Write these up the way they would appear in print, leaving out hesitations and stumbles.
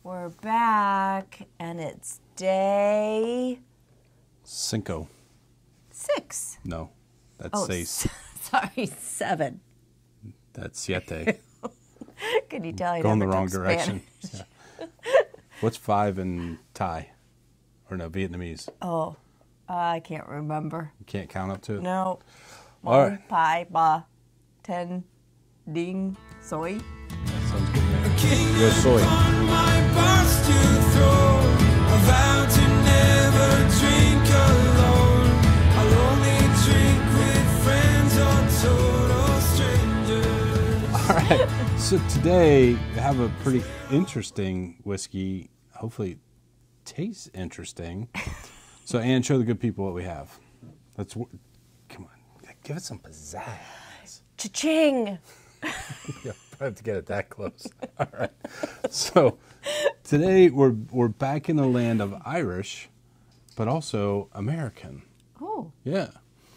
We're back, and it's day Cinco. 6. No, that's seis. Sorry, 7. That's siete. Can you tell I Going the never wrong took direction. Spanish? Yeah. What's 5 in Thai? Or no, Vietnamese. Oh, I can't remember. You can't count up to it? No. All right. 1, pai, ba, 10, ding, soy. That sounds good, man. Yo soy. On my bars to throw, I vow to never drink alone. I'll only drink with friends or total strangers. All right. So today we have a pretty interesting whiskey. Hopefully it tastes interesting. So Ann, show the good people what we have. Come on. Give it some pizzazz. Cha-ching! Yeah, I have to get it that close. All right. So today we're back in the land of Irish, but also American. Oh, Yeah.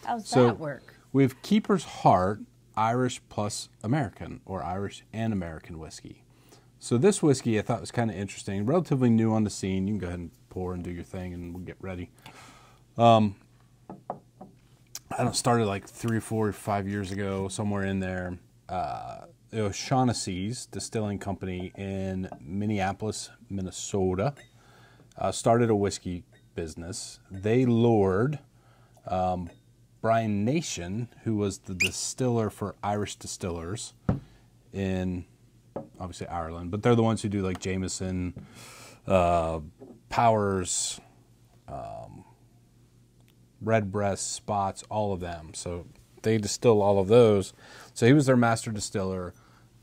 how's So that work? we have Keeper's Heart, Irish plus American, or Irish and American whiskey. So this whiskey I thought was kind of interesting, relatively new on the scene. You can go ahead and pour and do your thing, and we'll get ready. Started like 3, 4, 5 years ago, somewhere in there. O'Shaughnessy's Distilling Company in Minneapolis, Minnesota, started a whiskey business. They lured Brian Nation, who was the distiller for Irish Distillers in, obviously, Ireland. But they're the ones who do like Jameson, Powers, Redbreast, Spots, all of them. So they distill all of those. So he was their master distiller.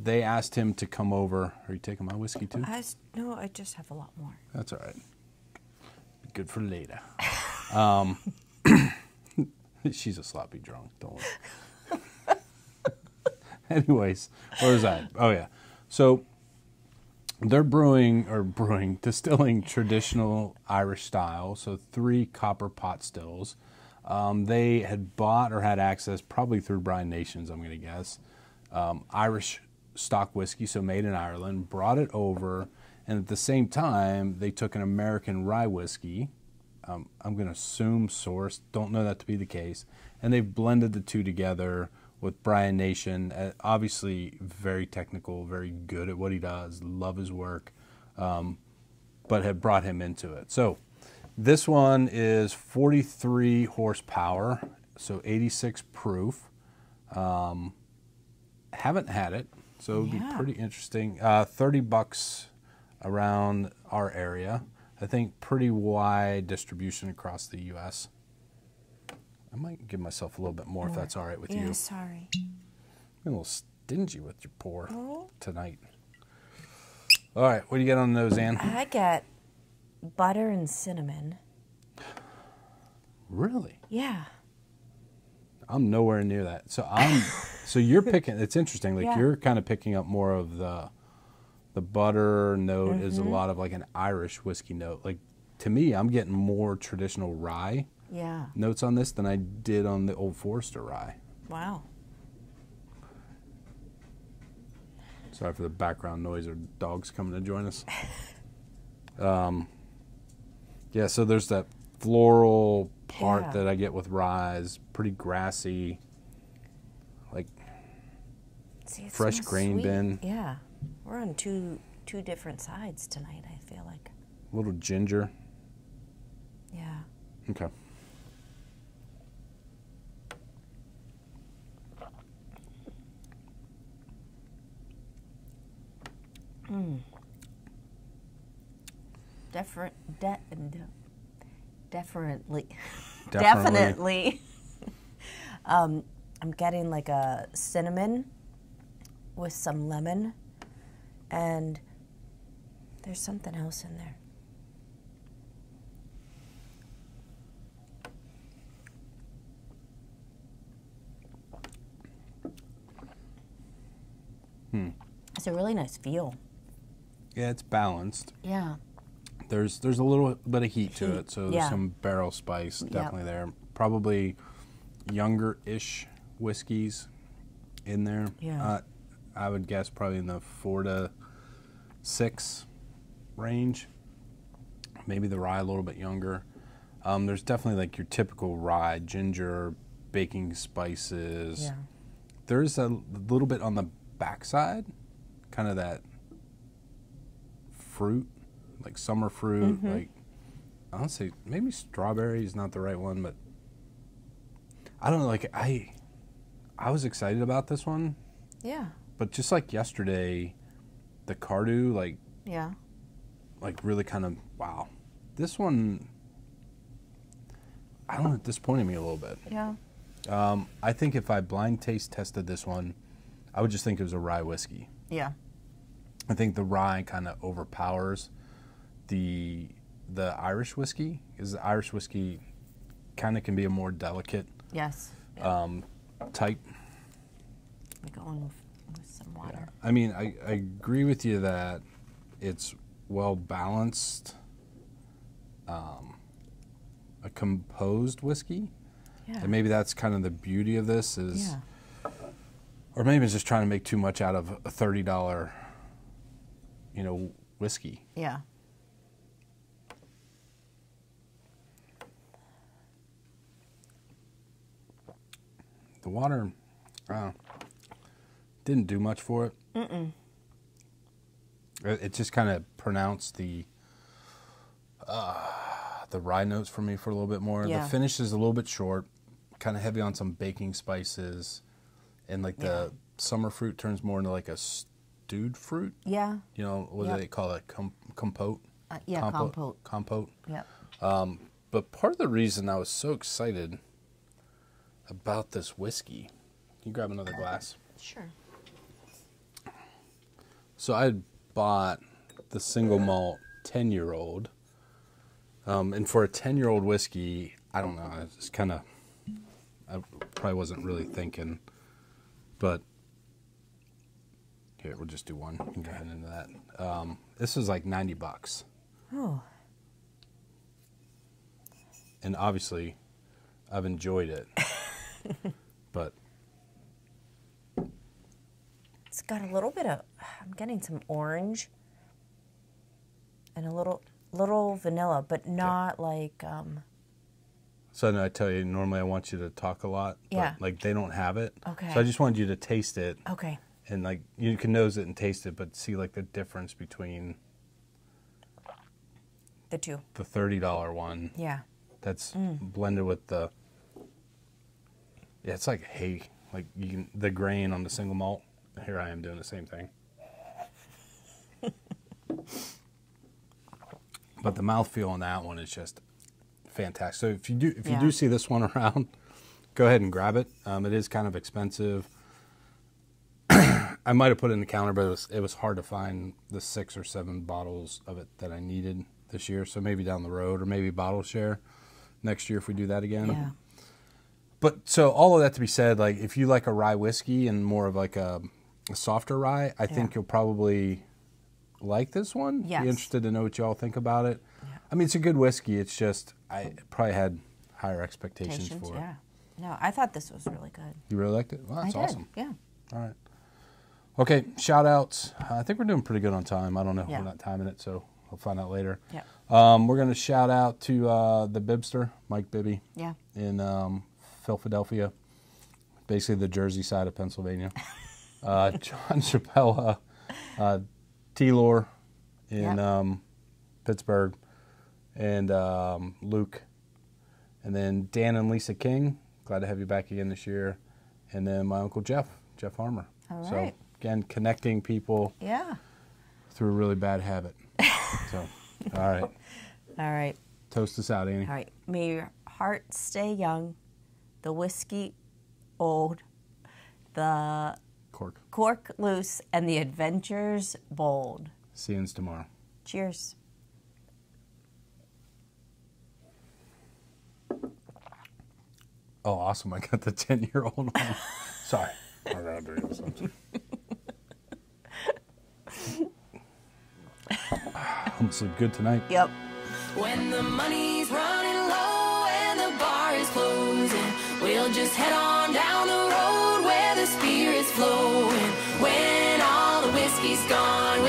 They asked him to come over. Are you taking my whiskey too? No, I just have a lot more. That's all right. Good for later. She's a sloppy drunk. Don't worry. Anyways, where was I? Oh, yeah. So they're distilling traditional Irish style. So 3 copper pot stills. They had bought or had access, probably through Brian Nations, I'm going to guess, Irish stock whiskey, so made in Ireland, brought it over, and at the same time, they took an American rye whiskey, I'm going to assume sourced, don't know that to be the case, and they've blended the two together with Brian Nation, obviously very technical, very good at what he does, love his work, but have brought him into it. So this one is 43 horsepower, so 86 proof. Haven't had it, so it would be pretty interesting. $30 around our area. I think pretty wide distribution across the U.S. I might give myself a little bit more if that's all right with you. Yeah, sorry. I'm a little stingy with your pour Oh. tonight. All right, what do you get on those, Ann? I get butter and cinnamon. Really? Yeah. I'm nowhere near that. So you're picking. It's interesting. Like Yeah. you're kind of picking up more of the butter note is a lot of like an Irish whiskey note. Like to me, I'm getting more traditional rye Yeah. notes on this than I did on the Old Forester rye. Wow. Sorry for the background noise. Our dogs coming to join us. Yeah. So there's that floral part Yeah. that I get with rye. Pretty grassy. Like See, it fresh smells grain sweet. bin. Yeah. We're on two different sides tonight, I feel like. a little ginger. Yeah. Okay. Definitely. Definitely. I'm getting like a cinnamon with some lemon, and there's something else in there. It's a really nice feel. Yeah, it's balanced. Yeah. There's a little bit of heat to it, so there's Yeah. some barrel spice definitely there. Probably younger-ish whiskeys in there. Yeah. I would guess probably in the 4 to 6 range. Maybe the rye a little bit younger. There's definitely like your typical rye, ginger, baking spices. Yeah. There's a little bit on the backside, kind of that fruit, like summer fruit. Like, I don't say, maybe strawberry is not the right one, but I don't know. Like, I was excited about this one, Yeah. but just like yesterday, the Cardew, like really kind of, wow. This one, I don't know, it disappointed me a little bit. Yeah. I think if I blind taste tested this one, I would just think it was a rye whiskey. Yeah. I think the rye kind of overpowers the Irish whiskey, because the Irish whiskey kind of can be a more delicate Yes. type. We're going with some water. I mean, I agree with you that it's well balanced, a composed whiskey, Yeah. and maybe that's kind of the beauty of this is, Yeah. or maybe it's just trying to make too much out of a $30, whiskey. Yeah. The water didn't do much for it. It just kind of pronounced the rye notes for me for a little bit more. Yeah. The finish is a little bit short, kind of heavy on some baking spices, and like the summer fruit turns more into like a stewed fruit. Yeah. What do Yep. they call it? Compote? Yeah, compote. Compote. Yep. But part of the reason I was so excited about this whiskey, can you grab another glass? Sure. So I had bought the single malt 10-year-old. And for a 10-year-old whiskey, I don't know, it's kind of, I probably wasn't really thinking, but here, we'll just do one. You can go ahead into that. This is like $90. Oh. And obviously, I've enjoyed it, but It's got a little bit of, I'm getting some orange and a little vanilla, but not like, so I tell you, normally I want you to talk a lot, Yeah. but like they don't have it. Okay. So I just wanted you to taste it, okay. and like you can nose it and taste it, but see like the difference between The two. the $30 one Yeah. that's blended with the, it's like hay, like the grain on the single malt. Here I am doing the same thing. But the mouthfeel on that one is just fantastic. So if you do see this one around, go ahead and grab it. It is kind of expensive. I might have put it in the counter, but it was hard to find the 6 or 7 bottles of it that I needed this year. So maybe down the road, or maybe bottle share next year if we do that again. Yeah. But so all of that to be said, like if you like a rye whiskey and more of like a softer rye, I think you'll probably like this one. Yes. Be interested to know what y'all think about it. Yeah. I mean, it's a good whiskey. It's just I probably had higher expectations Patience, for it. yeah. No, I thought this was really good. You really liked it? Well, that's I did. awesome. Yeah. All right. Okay, shout outs. I think we're doing pretty good on time. I don't know. Yeah. We're not timing it, so I'll find out later. Yeah. We're going to shout out to the Bibster, Mike Bibby, Yeah. in Philadelphia, basically the Jersey side of Pennsylvania. John Chappella, T-Lore in Pittsburgh, and Luke. And then Dan and Lisa King. Glad to have you back again this year. And then my Uncle Jeff Harmer. All So, right. again, connecting people Yeah. through a really bad habit. So, all right. All right. Toast us out, Annie. All right. May your heart stay young, the whiskey old, the Cork. cork loose, and the adventures bold. See you tomorrow. Cheers. Oh, awesome. I got the 10-year-old one. Sorry. I gotta drink something. I'm so good tonight. Yep. When the money's running low and the bar is closing, we'll just head on down the road where the spirit's flowing. When all the whiskey's gone,